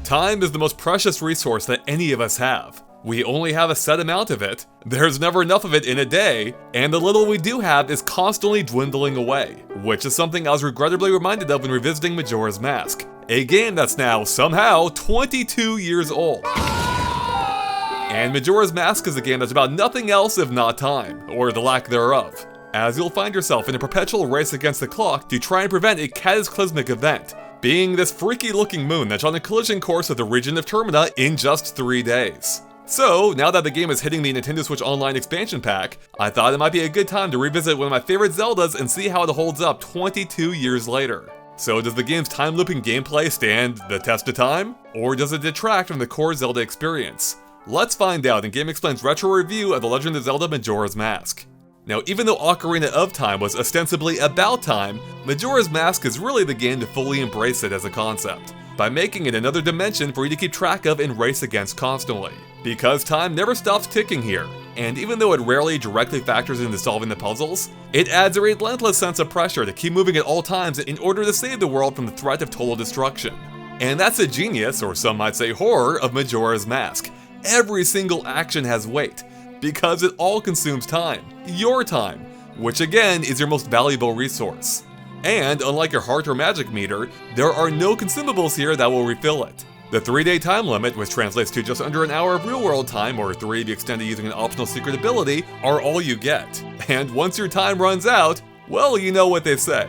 Time is the most precious resource that any of us have. We only have a set amount of it, there's never enough of it in a day, and the little we do have is constantly dwindling away, which is something I was regrettably reminded of when revisiting Majora's Mask, a game that's now, somehow, 22 years old. And Majora's Mask is a game that's about nothing else if not time, or the lack thereof, as you'll find yourself in a perpetual race against the clock to try and prevent a cataclysmic event, being this freaky looking moon that's on a collision course with the region of Termina in just 3 days. So, now that the game is hitting the Nintendo Switch Online expansion pack, I thought it might be a good time to revisit one of my favorite Zeldas and see how it holds up 22 years later. So does the game's time-looping gameplay stand the test of time? Or does it detract from the core Zelda experience? Let's find out in GameXplain's retro review of The Legend of Zelda Majora's Mask. Now, even though Ocarina of Time was ostensibly about time, Majora's Mask is really the game to fully embrace it as a concept, by making it another dimension for you to keep track of and race against constantly. Because time never stops ticking here, and even though it rarely directly factors into solving the puzzles, it adds a relentless sense of pressure to keep moving at all times in order to save the world from the threat of total destruction. And that's the genius, or some might say horror, of Majora's Mask. Every single action has weight, because it all consumes time, your time, which again is your most valuable resource. And unlike your heart or magic meter, there are no consumables here that will refill it. The 3-day time limit, which translates to just under an hour of real-world time, or 3 if you extend to using an optional secret ability, are all you get. And once your time runs out, well, you know what they say.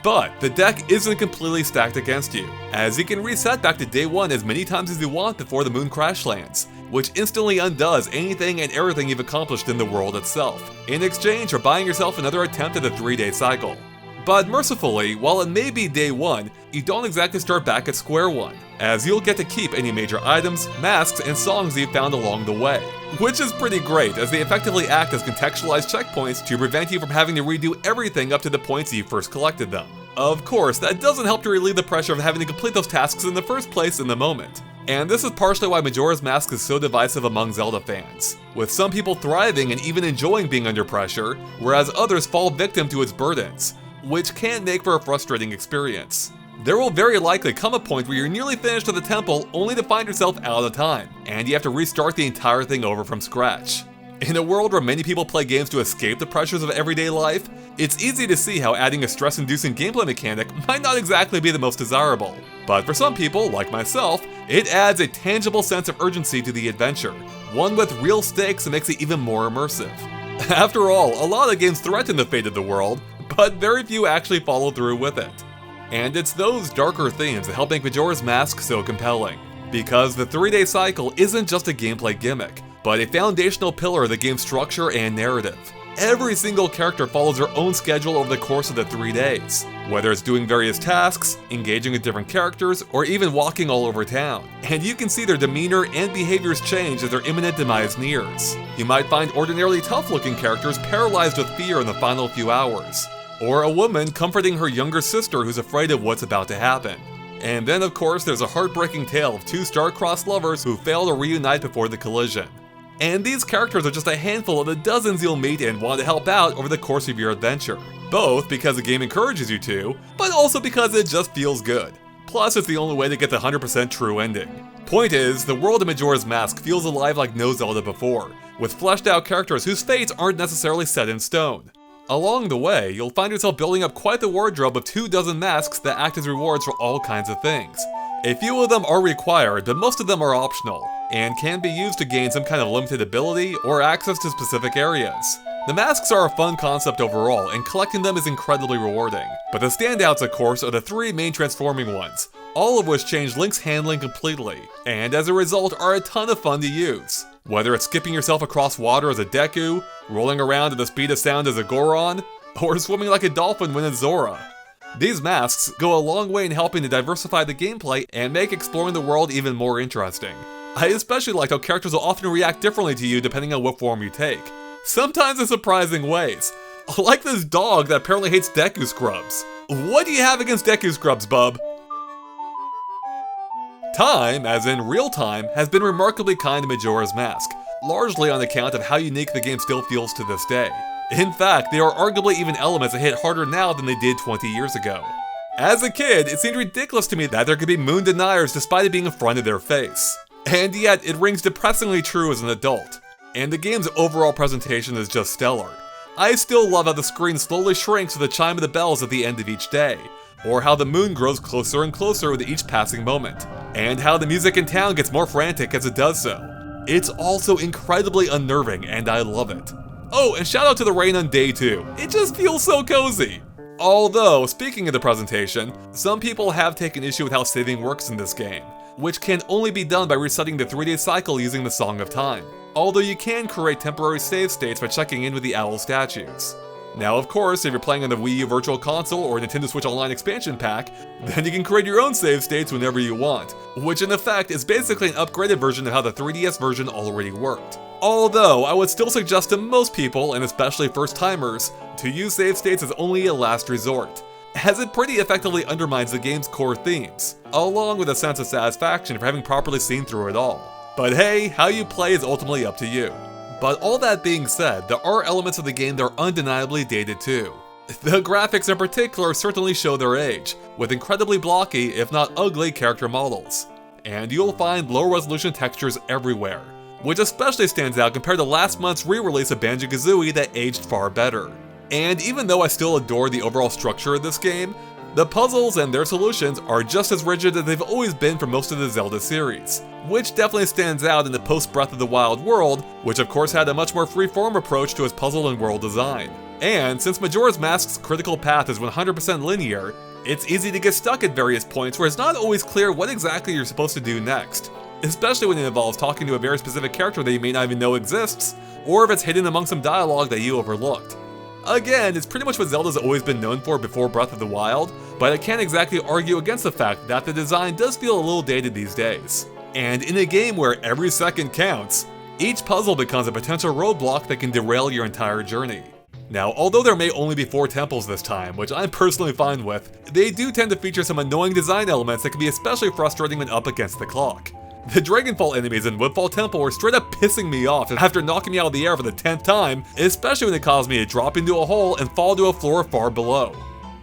But the deck isn't completely stacked against you, as you can reset back to day 1 as many times as you want before the moon crash lands, which instantly undoes anything and everything you've accomplished in the world itself, in exchange for buying yourself another attempt at the 3-day cycle. But mercifully, while it may be day 1, you don't exactly start back at square one, as you'll get to keep any major items, masks, and songs you've found along the way. Which is pretty great, as they effectively act as contextualized checkpoints to prevent you from having to redo everything up to the points you first collected them. Of course, that doesn't help to relieve the pressure of having to complete those tasks in the first place in the moment. And this is partially why Majora's Mask is so divisive among Zelda fans, with some people thriving and even enjoying being under pressure, whereas others fall victim to its burdens, which can make for a frustrating experience. There will very likely come a point where you're nearly finished with the temple only to find yourself out of time, and you have to restart the entire thing over from scratch. In a world where many people play games to escape the pressures of everyday life, it's easy to see how adding a stress-inducing gameplay mechanic might not exactly be the most desirable. But for some people, like myself, it adds a tangible sense of urgency to the adventure, one with real stakes that makes it even more immersive. After all, a lot of games threaten the fate of the world, but very few actually follow through with it. And it's those darker themes that help make Majora's Mask so compelling, because the 3-day cycle isn't just a gameplay gimmick, but a foundational pillar of the game's structure and narrative. Every single character follows their own schedule over the course of the 3 days, whether it's doing various tasks, engaging with different characters, or even walking all over town. And you can see their demeanor and behaviors change as their imminent demise nears. You might find ordinarily tough-looking characters paralyzed with fear in the final few hours, or a woman comforting her younger sister who's afraid of what's about to happen. And then of course there's a heartbreaking tale of 2 star-crossed lovers who fail to reunite before the collision. And these characters are just a handful of the dozens you'll meet and want to help out over the course of your adventure. Both because the game encourages you to, but also because it just feels good. Plus, it's the only way to get the 100% true ending. Point is, the world of Majora's Mask feels alive like no Zelda before, with fleshed out characters whose fates aren't necessarily set in stone. Along the way, you'll find yourself building up quite the wardrobe of 24 masks that act as rewards for all kinds of things. A few of them are required, but most of them are optional, and can be used to gain some kind of limited ability or access to specific areas. The masks are a fun concept overall, and collecting them is incredibly rewarding. But the standouts, of course, are the 3 main transforming ones, all of which change Link's handling completely, and as a result are a ton of fun to use. Whether it's skipping yourself across water as a Deku, rolling around at the speed of sound as a Goron, or swimming like a dolphin when it's Zora. These masks go a long way in helping to diversify the gameplay and make exploring the world even more interesting. I especially like how characters will often react differently to you depending on what form you take, sometimes in surprising ways. Like this dog that apparently hates Deku Scrubs. What do you have against Deku Scrubs, bub? Time, as in real time, has been remarkably kind to Majora's Mask, largely on account of how unique the game still feels to this day. In fact, there are arguably even elements that hit harder now than they did 20 years ago. As a kid, it seemed ridiculous to me that there could be moon deniers despite it being in front of their face. And yet, it rings depressingly true as an adult. And the game's overall presentation is just stellar. I still love how the screen slowly shrinks with the chime of the bells at the end of each day, or how the moon grows closer and closer with each passing moment, and how the music in town gets more frantic as it does so. It's also incredibly unnerving, and I love it. Oh, and shout out to the rain on day 2. It just feels so cozy. Although, speaking of the presentation, some people have taken issue with how saving works in this game, which can only be done by resetting the 3-day cycle using the Song of Time. Although you can create temporary save states by checking in with the owl statues. Now of course, if you're playing on the Wii U Virtual Console or Nintendo Switch Online expansion pack, then you can create your own save states whenever you want, which in effect is basically an upgraded version of how the 3DS version already worked. Although, I would still suggest to most people, and especially first-timers, to use save states as only a last resort, as it pretty effectively undermines the game's core themes, along with a sense of satisfaction for having properly seen through it all. But hey, how you play is ultimately up to you. But all that being said, there are elements of the game that are undeniably dated too. The graphics in particular certainly show their age, with incredibly blocky, if not ugly, character models. And you'll find low-resolution textures everywhere, which especially stands out compared to last month's re-release of Banjo-Kazooie that aged far better. And even though I still adore the overall structure of this game, the puzzles and their solutions are just as rigid as they've always been for most of the Zelda series, which definitely stands out in the post-Breath of the Wild world, which of course had a much more free-form approach to its puzzle and world design. And since Majora's Mask's critical path is 100% linear, it's easy to get stuck at various points where it's not always clear what exactly you're supposed to do next, especially when it involves talking to a very specific character that you may not even know exists, or if it's hidden among some dialogue that you overlooked. Again, it's pretty much what Zelda's always been known for before Breath of the Wild, but I can't exactly argue against the fact that the design does feel a little dated these days. And in a game where every second counts, each puzzle becomes a potential roadblock that can derail your entire journey. Now, although there may only be 4 temples this time, which I'm personally fine with, they do tend to feature some annoying design elements that can be especially frustrating when up against the clock. The Dragonfall enemies in Woodfall Temple were straight up pissing me off after knocking me out of the air for the 10th time, especially when it caused me to drop into a hole and fall to a floor far below.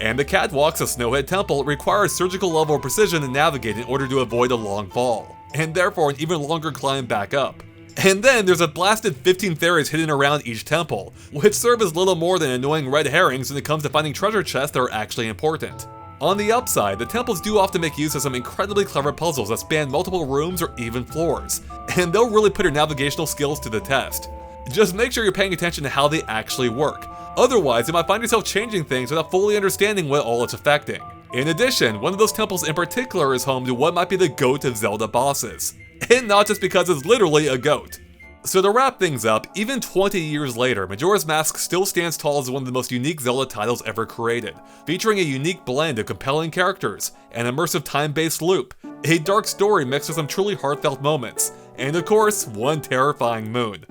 And the catwalks of Snowhead Temple require a surgical level of precision to navigate in order to avoid a long fall, and therefore an even longer climb back up. And then there's a blasted 15 fairies hidden around each temple, which serve as little more than annoying red herrings when it comes to finding treasure chests that are actually important. On the upside, the temples do often make use of some incredibly clever puzzles that span multiple rooms or even floors, and they'll really put your navigational skills to the test. Just make sure you're paying attention to how they actually work. Otherwise, you might find yourself changing things without fully understanding what all it's affecting. In addition, one of those temples in particular is home to what might be the GOAT of Zelda bosses. And not just because it's literally a goat. So to wrap things up, even 20 years later, Majora's Mask still stands tall as one of the most unique Zelda titles ever created, featuring a unique blend of compelling characters, an immersive time-based loop, a dark story mixed with some truly heartfelt moments, and of course, one terrifying moon.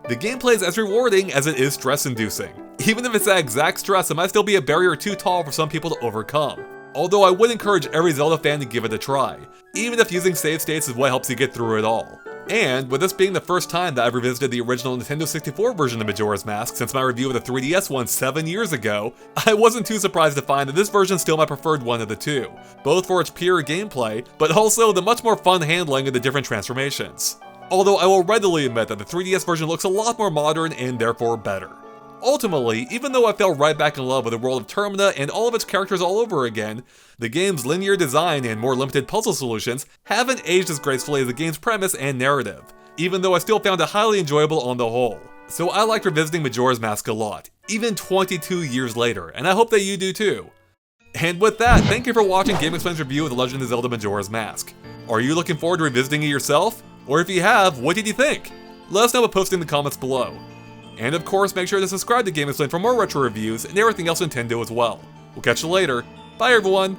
The gameplay is as rewarding as it is stress-inducing. Even if it's that exact stress, it might still be a barrier too tall for some people to overcome. Although I would encourage every Zelda fan to give it a try, even if using save states is what helps you get through it all. And with this being the first time that I've revisited the original Nintendo 64 version of Majora's Mask since my review of the 3DS one 7 years ago, I wasn't too surprised to find that this version is still my preferred one of the two, both for its pure gameplay, but also the much more fun handling of the different transformations. Although I will readily admit that the 3DS version looks a lot more modern and therefore better. Ultimately, even though I fell right back in love with the world of Termina and all of its characters all over again, the game's linear design and more limited puzzle solutions haven't aged as gracefully as the game's premise and narrative, even though I still found it highly enjoyable on the whole. So I liked revisiting Majora's Mask a lot, even 22 years later, and I hope that you do too. And with that, thank you for watching GameXplain's review of The Legend of Zelda Majora's Mask. Are you looking forward to revisiting it yourself? Or if you have, what did you think? Let us know by posting in the comments below. And of course, make sure to subscribe to GameXplain for more retro reviews and everything else Nintendo as well. We'll catch you later. Bye everyone!